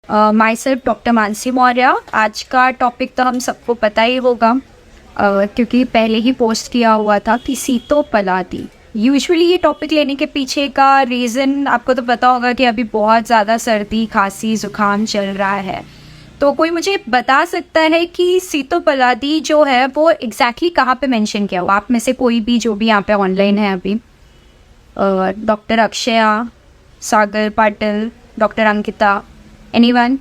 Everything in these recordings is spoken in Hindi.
My self doctor Mansi Maurya. आज का टॉपिक तो हम सबको पता ही होगा क्योंकि पहले ही पोस्ट किया हुआ था कि सीतोपलादी। यूजुअली ये टॉपिक लेने के पीछे का रीज़न आपको तो पता होगा कि अभी बहुत ज़्यादा सर्दी खांसी ज़ुकाम चल रहा है। तो कोई मुझे बता सकता है कि सीतोपलादी जो है वो एग्जैक्टली कहाँ पे मेंशन किया हुआ? आप में से कोई भी जो भी यहाँ पे ऑनलाइन है अभी, doctor Akshaya, Sagar Patil, doctor Ankita, anyone?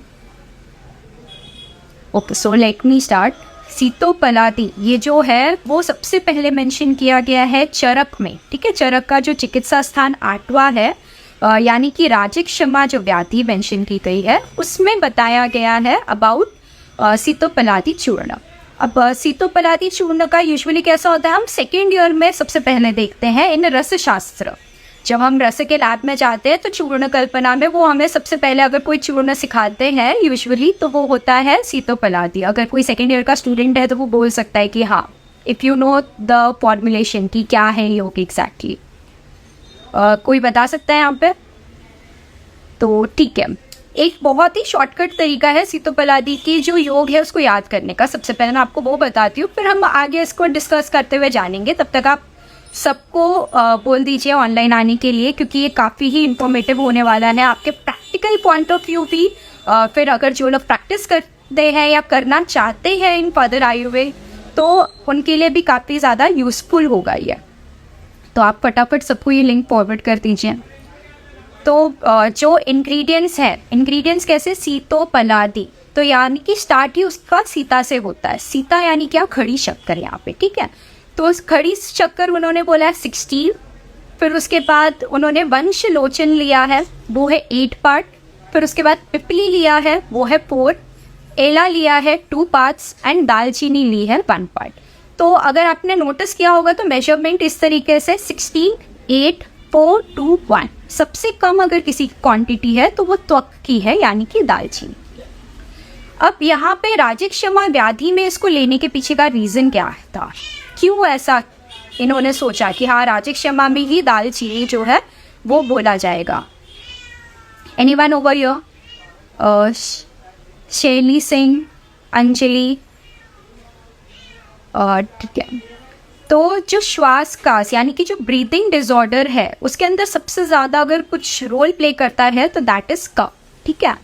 Okay, so let me start. Sitopaladi ये जो है वो सबसे पहले मेंशन किया गया है चरक में। ठीक है, चरक का जो चिकित्सा स्थान 8वां है, यानी कि राजिक क्षमा जो व्याधि मेंशन की गई है उसमें बताया गया है अबाउट सीतोपलादी चूर्ण। अब सीतोपलादी चूर्ण का यूजुअली कैसा होता है, हम सेकेंड ईयर में सबसे पहले देखते हैं इन रसशास्त्र। जब हम रस के लैब में जाते हैं तो चूर्ण कल्पना में वो हमें सबसे पहले अगर कोई चूर्ण सिखाते हैं यूजुअली तो वो होता है सीतोपलादी। अगर कोई सेकेंड ईयर का स्टूडेंट है तो वो बोल सकता है कि हाँ, if you know the formulation कि क्या है योग एग्जैक्टली। कोई बता सकता है यहाँ पे? तो ठीक है, एक बहुत ही शॉर्टकट तरीका है सीतोपलादी की जो योग है उसको याद करने का। सबसे पहले मैं आपको वो बताती हूँ, फिर हम आगे इसको डिस्कस करते हुए जानेंगे। तब तक आप सबको बोल दीजिए ऑनलाइन आने के लिए, क्योंकि ये काफ़ी ही इंफॉर्मेटिव होने वाला है आपके प्रैक्टिकल पॉइंट ऑफ व्यू भी। फिर अगर जो लोग प्रैक्टिस करते हैं या करना चाहते हैं इन फर्दर आयुर्वेद तो उनके लिए भी काफ़ी ज़्यादा यूज़फुल होगा ये। तो आप फटाफट सबको ये लिंक फॉरवर्ड कर दीजिए। तो जो इंग्रेडिएंट्स हैं, इंग्रेडिएंट्स कैसे? सीतोपलादी तो यानी कि स्टार्ट ही उसका सीता से होता है। सीता यानी क्या? खड़ी शक्कर यहाँ पे। ठीक है, तो उस खड़ी शक्कर उन्होंने बोला है 16। फिर उसके बाद उन्होंने वंश लोचन लिया है, वो है 8 पार्ट। फिर उसके बाद पिपली लिया है, वो है 4। एला लिया है 2 पार्ट्स एंड दालचीनी ली है 1 पार्ट। तो अगर आपने नोटिस किया होगा तो मेजरमेंट इस तरीके से 16, 8, 4, 2, 1। सबसे कम अगर किसी क्वांटिटी है तो वो त्वक की है, यानी कि दालचीनी। अब यहाँ पे राजिक क्षमा व्याधि में इसको लेने के पीछे का रीज़न क्या था? क्यों ऐसा इन्होंने सोचा कि हाँ राजिक क्षमा में ही दालचीनी जो है वो बोला जाएगा? Anyone over here? शैली सिंह, अंजलि? ठीक है, तो जो श्वास का यानी कि जो ब्रीदिंग डिसऑर्डर है उसके अंदर सबसे ज़्यादा अगर कुछ रोल प्ले करता है तो दैट इज़ कफ। ठीक है,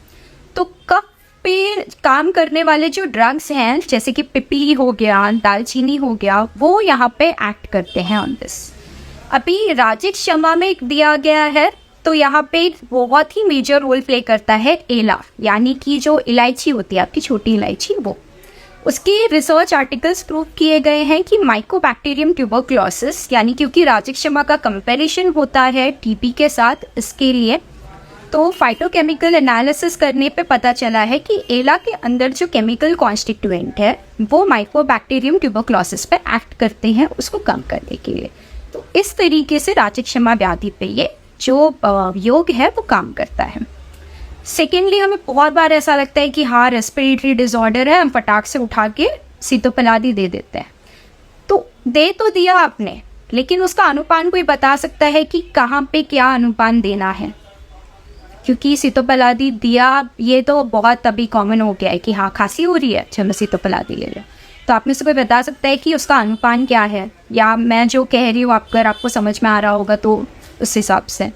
तो कफ पे काम करने वाले जो ड्रग्स हैं जैसे कि पिपली हो गया, दालचीनी हो गया, वो यहाँ पे एक्ट करते हैं ऑन दिस। अभी राजिक क्षमा में दिया गया है तो यहाँ पे बहुत ही मेजर रोल प्ले करता है एला, यानी कि जो इलायची होती है आपकी छोटी इलायची, वो। उसके रिसर्च आर्टिकल्स प्रूव किए गए हैं कि माइकोबैक्टीरियम ट्यूबरक्लोसिस, यानी क्योंकि राजिक क्षमा का कंपैरिजन होता है टीबी के साथ, इसके लिए तो फाइटोकेमिकल एनालिसिस करने पे पता चला है कि एला के अंदर जो केमिकल कॉन्स्टिट्यूएंट है वो माइकोबैक्टीरियम ट्यूबरक्लोसिस पे एक्ट करते हैं उसको कम करने के लिए। तो इस तरीके से राजिक क्षमा व्याधि पे ये जो योग है वो काम करता है। सेकेंडली, हमें बहुत बार ऐसा लगता है कि हाँ रेस्पिरेटरी डिसऑर्डर है, हम फटाक से उठा के सीतोपलादी दे देते हैं। तो दे तो दिया आपने, लेकिन उसका अनुपान कोई बता सकता है कि कहाँ पे क्या अनुपान देना है? क्योंकि सीतोपलादी दिया ये तो बहुत अभी कॉमन हो गया है कि हाँ खांसी हो रही है, चलो सीतोपलादी ले लो। तो आप में से कोई बता सकता है कि उसका अनुपान क्या है? या मैं जो कह रही हूँ अगर आपको समझ में आ रहा होगा तो उस हिसाब से।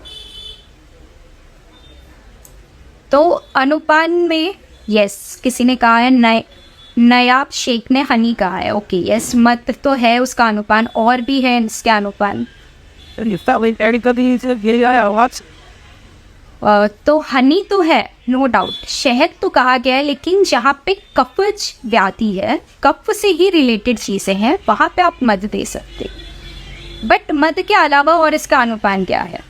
तो अनुपान में यस किसी ने कहा है, नयाब शेख ने हनी कहा है। ओके यस, मत तो है उसका अनुपान, और भी है इसके अनुपान। तो हनी तो है नो डाउट, शहद तो कहा गया है, लेकिन जहाँ पे कफज व्याधि है, कफ से ही रिलेटेड चीज़ें हैं, वहाँ पे आप मध दे सकते। बट मध के अलावा और इसका अनुपान क्या है?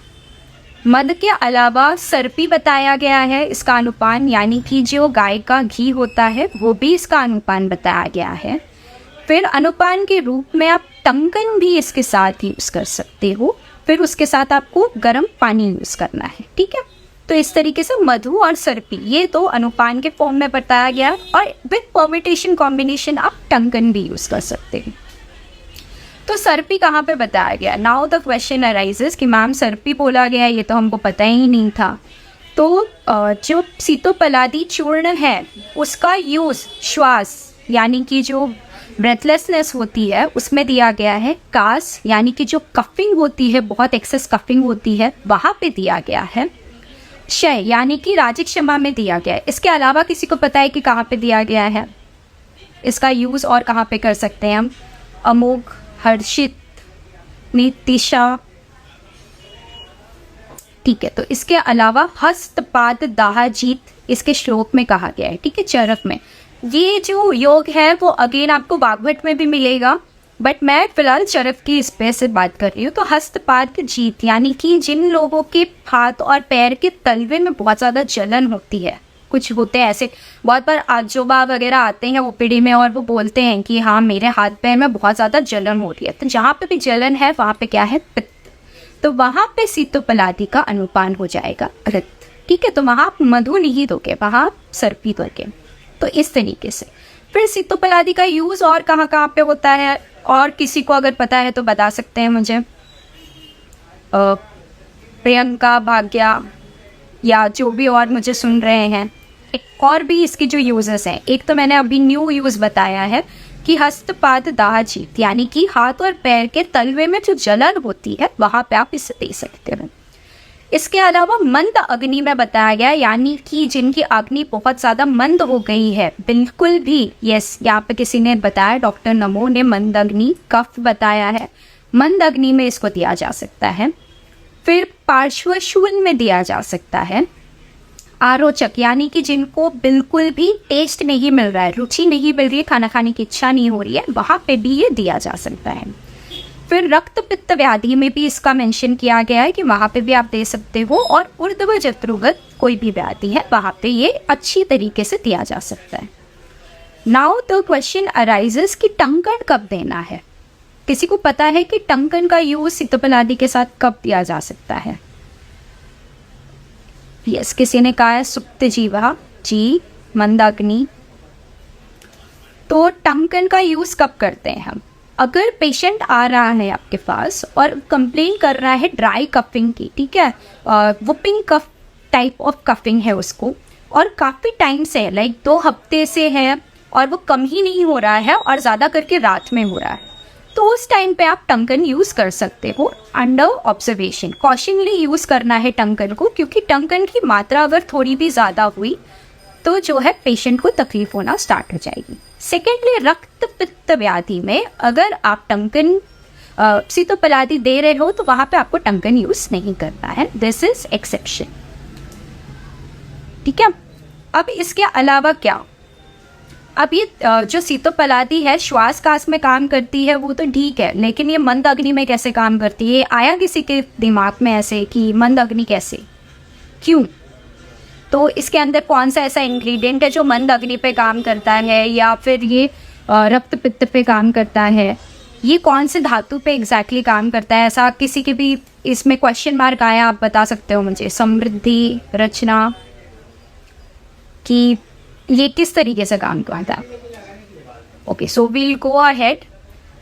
मध के अलावा सर्पी बताया गया है इसका अनुपान, यानी कि जो गाय का घी होता है वो भी इसका अनुपान बताया गया है। फिर अनुपान के रूप में आप टंकन भी इसके साथ यूज़ कर सकते हो। फिर उसके साथ आपको गर्म पानी यूज़ करना है। ठीक है, तो इस तरीके से मधु और सर्पी ये तो अनुपान के फॉर्म में बताया गया, और विद परमिटेशन कॉम्बिनेशन आप टंकन भी यूज़ कर सकते हैं। तो सर्पी कहाँ पे बताया गया? नाउ द क्वेश्चन अराइजेस कि मैम सर्पी बोला गया ये तो हमको पता ही नहीं था। तो जो सीतोपलादी चूर्ण है उसका यूज़ श्वास यानी कि जो ब्रेथलेसनेस होती है उसमें दिया गया है। कास यानी कि जो कफिंग होती है, बहुत एक्सेस कफिंग होती है, वहाँ पे दिया गया है। क्षय यानी कि राजिक क्षमा में दिया गया है। इसके अलावा किसी को पता है कि कहाँ पे दिया गया है? इसका यूज़ और कहाँ पे कर सकते हैं हम? अमोघ, हर्षित, नीतिशा, ठीक है। तो इसके अलावा हस्तपाद दाहजीत इसके श्लोक में कहा गया है, ठीक है, चरक में। ये जो योग है वो अगेन आपको वाग्भट में भी मिलेगा, बट मैं फिलहाल चरक की इस पे से बात कर रही हूँ। तो हस्तपाद जीत यानी कि जिन लोगों के हाथ और पैर के तलवे में बहुत ज़्यादा जलन होती है, कुछ होते हैं ऐसे, बहुत बार आजोबा वगैरह आते हैं ओपीडी में और वो बोलते हैं कि हाँ मेरे हाथ पैर में बहुत ज़्यादा जलन हो रही है। तो जहाँ पे भी जलन है वहाँ पे क्या है? पित्त। तो वहाँ पे सीतोपलादी का अनुपान हो जाएगा रक्त, ठीक है। तो वहाँ आप मधु नहीं दोगे, वहाँ आप सर्पी दोगे। तो इस तरीके से फिर सीतोपलादी का यूज़ और कहाँ कहाँ पे होता है, और किसी को अगर पता है तो बता सकते हैं मुझे। प्रियंका, भाग्या या जो भी और मुझे सुन रहे हैं, एक और भी इसके जो यूजेस हैं। एक तो मैंने अभी न्यू यूज़ बताया है कि हस्तपाद दाहजीत यानी कि हाथ और पैर के तलवे में जो जलन होती है वहाँ पे आप इसे दे सकते हैं। इसके अलावा मंद अग्नि में बताया गया, यानी कि जिनकी अग्नि बहुत ज़्यादा मंद हो गई है, बिल्कुल भी, यस, यहाँ पे किसी ने बताया, डॉक्टर नमो ने मंद अग्नि कफ बताया है। मंद अग्नि में इसको दिया जा सकता है। फिर पार्श्वशूल में दिया जा सकता है। आरोचक यानी कि जिनको बिल्कुल भी टेस्ट नहीं मिल रहा है, रुचि नहीं मिल रही है, खाना खाने की इच्छा नहीं हो रही है, वहाँ पे भी ये दिया जा सकता है। फिर रक्त पित्त व्याधि में भी इसका मेंशन किया गया है कि वहाँ पे भी आप दे सकते हो, और ऊर्ध्व जत्रुगत कोई भी व्याधि है वहाँ पे ये अच्छी तरीके से दिया जा सकता है। नाउ द क्वेश्चन अराइजेस कि टंकन कब देना है? किसी को पता है कि टंकन का यूज सीतोपलादी के साथ कब दिया जा सकता है? यस, किसी ने कहा है सुप्त जीवा जी, मंदाग्नि। तो टंकन का यूज कब करते हैं हम? अगर पेशेंट आ रहा है आपके पास और कंप्लेन कर रहा है ड्राई कफिंग की, ठीक है, whooping cough type of coughing है उसको, और काफ़ी टाइम से है, लाइक 2 हफ्ते से है, और वो कम ही नहीं हो रहा है और ज़्यादा करके रात में हो रहा है, तो उस टाइम पे आप टंकन यूज़ कर सकते हो अंडर ऑब्जर्वेशन। कॉशनली यूज़ करना है टंकन को, क्योंकि टंकन की मात्रा अगर थोड़ी भी ज़्यादा हुई तो जो है पेशेंट को तकलीफ होना स्टार्ट हो जाएगी। सेकेंडली, रक्त पित्त व्याधि में अगर आप टंकन सीतोपलादी दे रहे हो तो वहाँ पे आपको टंकन यूज़ नहीं करना है, दिस इज एक्सेप्शन, ठीक है। अब इसके अलावा क्या, अब ये जो सीतोपलादी है श्वास कास में काम करती है वो तो ठीक है, लेकिन ये मंद अग्नि में कैसे काम करती है? आया किसी के दिमाग में ऐसे कि मंद अग्नि कैसे, क्यों? तो इसके अंदर कौन सा ऐसा इंग्रेडिएंट है जो मंद अग्नि पे काम करता है, या फिर ये रक्त पित्त पे काम करता है? ये कौन से धातु पे एग्जैक्टली काम करता है? ऐसा किसी के भी इसमें क्वेश्चन मार्क आया, आप बता सकते हो मुझे। समृद्धि, रचना, कि ये किस तरीके से काम करता है? Okay, so we'll go ahead.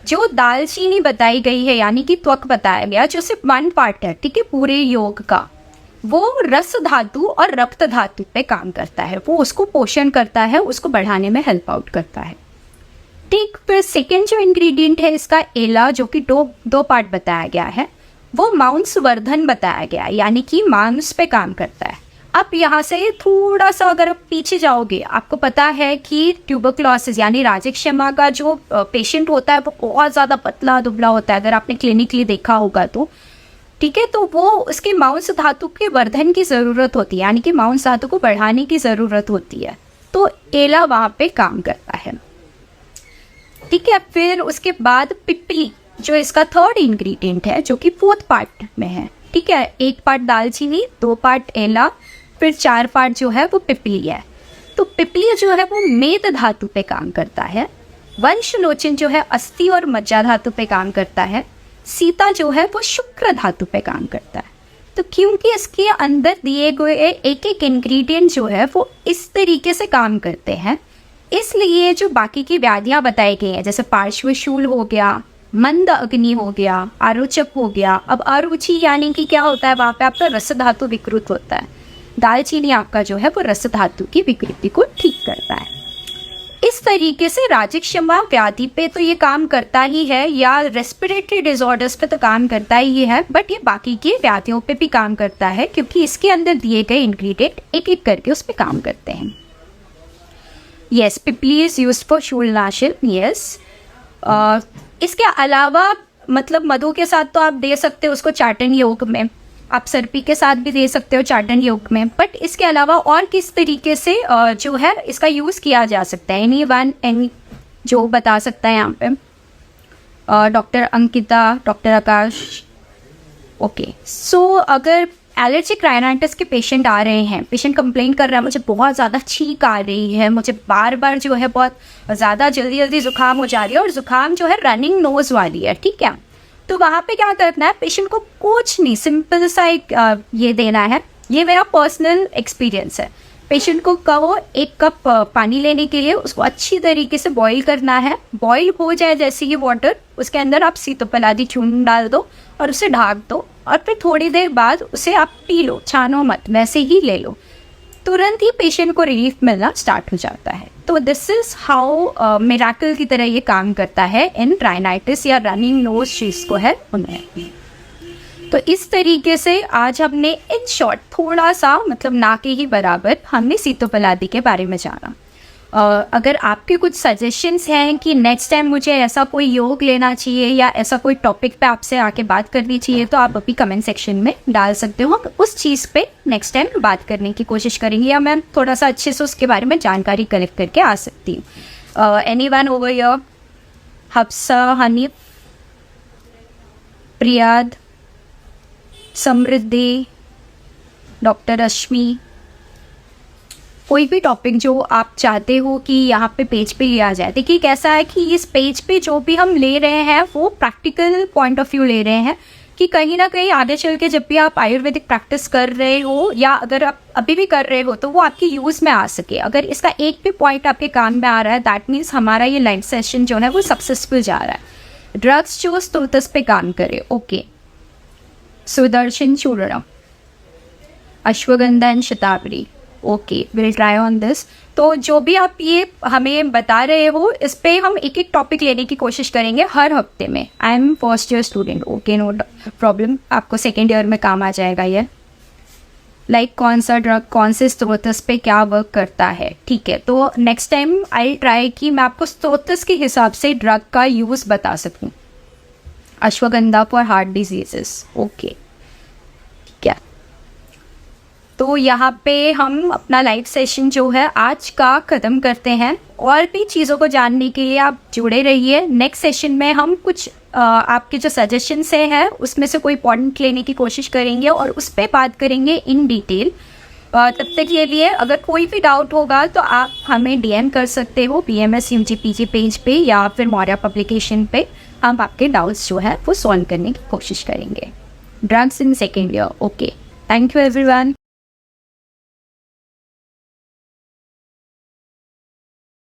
जो दालचीनी बताई गई है यानी कि त्वक बताया गया, जो सिर्फ 1 पार्ट है, ठीक है, पूरे योग का, वो रस धातु और रक्त धातु पे काम करता है, वो उसको पोषण करता है, उसको बढ़ाने में हेल्प आउट करता है, ठीक। फिर सेकेंड जो इंग्रेडिएंट है इसका एला, जो कि दो पार्ट बताया गया है, वो मांसवर्धन बताया गया है, यानी कि मांस पे काम करता है। अब यहाँ से थोड़ा सा अगर आप पीछे जाओगे, आपको पता है कि ट्यूबरक्लोसिस यानी राजिक क्षमा का जो पेशेंट होता है वो बहुत ज़्यादा पतला दुबला होता है, अगर आपने क्लिनिकली देखा होगा तो, ठीक है। तो वो उसके मांस धातु के वर्धन की ज़रूरत होती है, यानी कि मांस धातु को बढ़ाने की ज़रूरत होती है, तो एला वहाँ पे काम करता है, ठीक है। फिर उसके बाद पिपली, जो इसका थर्ड इंग्रेडिएंट है, जो कि 4th पार्ट में है, ठीक है। 1 पार्ट दालचीनी, 2 पार्ट एला, फिर 4 पार्ट जो है वो पिपली है। तो पिपली जो है वो मेद धातु पे काम करता है। वंशलोचन जो है अस्थि और मज्जा धातु पे काम करता है। सीता जो है वो शुक्र धातु पे काम करता है। तो क्योंकि इसके अंदर दिए गए एक एक इंग्रेडिएंट जो है वो इस तरीके से काम करते हैं, इसलिए जो बाकी की व्याधियाँ बताई गई हैं, जैसे पार्श्वशूल हो गया, मंद अग्नि हो गया, आरोचक हो गया। अब अरुचि यानी कि क्या होता है, वहाँ पे आपका रस धातु विकृत होता है, दालचीनी आपका जो है वो रक्त धातु की विकृति को ठीक करता है। इस तरीके से राजक क्षमा व्याधि पे तो ये काम करता ही है, या रेस्पिरेटरी डिसऑर्डर्स पे तो काम करता ही है, बट ये बाकी के व्याधियों पे भी काम करता है, क्योंकि इसके अंदर दिए गए इंग्रेडिएंट एक एक करके उस पर काम करते हैं। Yes, pippali is used for shoolnashan. Yes, इसके अलावा मतलब मधु के साथ तो आप दे सकते हो उसको चाटन योग में, आप सर्पी के साथ भी दे सकते हो चाटन योग में, बट इसके अलावा और किस तरीके से जो है इसका यूज़ किया जा सकता है, एनी जो बता सकता है यहाँ पे? डॉक्टर अंकिता, डॉक्टर आकाश। ओके, सो अगर एलर्जिक राइनाइटिस के पेशेंट आ रहे हैं, पेशेंट कंप्लेन कर रहा है मुझे बहुत ज़्यादा छींक आ रही है, मुझे बार बार जो है बहुत ज़्यादा जल्दी ज़ुकाम हो जा रही है, और ज़ुकाम जो है रनिंग नोज़ वाली है, ठीक है, तो वहाँ पे क्या करना है, पेशेंट को कुछ नहीं, सिंपल सा एक ये देना है। ये मेरा पर्सनल एक्सपीरियंस है। पेशेंट को कहो 1 कप पानी लेने के लिए, उसको अच्छी तरीके से बॉईल करना है। बॉईल हो जाए जैसे ये वाटर, उसके अंदर आप सीतोपलादी चूर्ण डाल दो और उसे ढक दो, और फिर थोड़ी देर बाद उसे आप पी लो, छानो मत, वैसे ही ले लो, तुरंत ही पेशेंट को रिलीफ मिलना स्टार्ट हो जाता है। तो दिस इज़ हाउ मिराकल की तरह ये काम करता है इन राइनाइटिस या रनिंग नोज चीज़ को है उन्हें। तो इस तरीके से आज हमने इन शॉर्ट थोड़ा सा, मतलब ना के ही बराबर, हमने सीतोपलादी के बारे में जाना। अगर आपके कुछ सजेशंस हैं कि नेक्स्ट टाइम मुझे ऐसा कोई योग लेना चाहिए या ऐसा कोई टॉपिक पे आपसे आके बात करनी चाहिए, तो आप अभी कमेंट सेक्शन में डाल सकते हो। हम उस चीज़ पे नेक्स्ट टाइम बात करने की कोशिश करेंगे, या मैं थोड़ा सा अच्छे से उसके बारे में जानकारी कलेक्ट करके आ सकती हूँ। Anyone over here? Hafsa, Hanif, Priyad, Samruddhi, doctor Rashmi, कोई भी टॉपिक जो आप चाहते हो कि यहाँ पे पेज पे लिया जाए। देखिए कैसा है कि इस पेज पे जो भी हम ले रहे हैं वो प्रैक्टिकल पॉइंट ऑफ व्यू ले रहे हैं, कि कहीं ना कहीं आगे चल के जब भी आप आयुर्वेदिक प्रैक्टिस कर रहे हो, या अगर आप अभी भी कर रहे हो, तो वो आपके यूज़ में आ सके। अगर इसका एक भी पॉइंट आपके काम में आ रहा है, दैट मीन्स हमारा ये लाइव सेशन जो है वो सक्सेसफुल जा रहा है। ड्रग्स जो स्टोटस पे काम करे, ओके, सुदर्शन चूर्ण, ashwagandha and shatavari, okay, will try on this. तो जो भी आप ये हमें बता रहे हो, इस पे हम एक एक टॉपिक लेने की कोशिश करेंगे हर हफ्ते में। I am first year student, okay, no problem, आपको सेकेंड ईयर में काम आ जाएगा ये। लाइक कौन सा ड्रग कौन से स्रोतस पे क्या वर्क करता है, ठीक है। तो नेक्स्ट टाइम आई ट्राई कि मैं आपको स्रोतस के हिसाब से ड्रग का यूज़ बता सकूँ। Ashwagandha for heart diseases, okay, ठीक है। तो यहाँ पे हम अपना लाइव सेशन जो है आज का ख़त्म करते हैं। और भी चीज़ों को जानने के लिए आप जुड़े रहिए। नेक्स्ट सेशन में हम कुछ आपके जो सजेशंस हैं उसमें से कोई पॉइंट लेने की कोशिश करेंगे और उस पर बात करेंगे इन डिटेल। तब तक के लिए अगर कोई भी डाउट होगा तो आप हमें डीएम कर सकते हो BMS UG PG पेज पे या फिर मौर्या पब्लिकेशन पे। हम आपके डाउट्स जो है वो सॉल्व करने की कोशिश करेंगे। Drugs in second year, okay. Thank you everyone.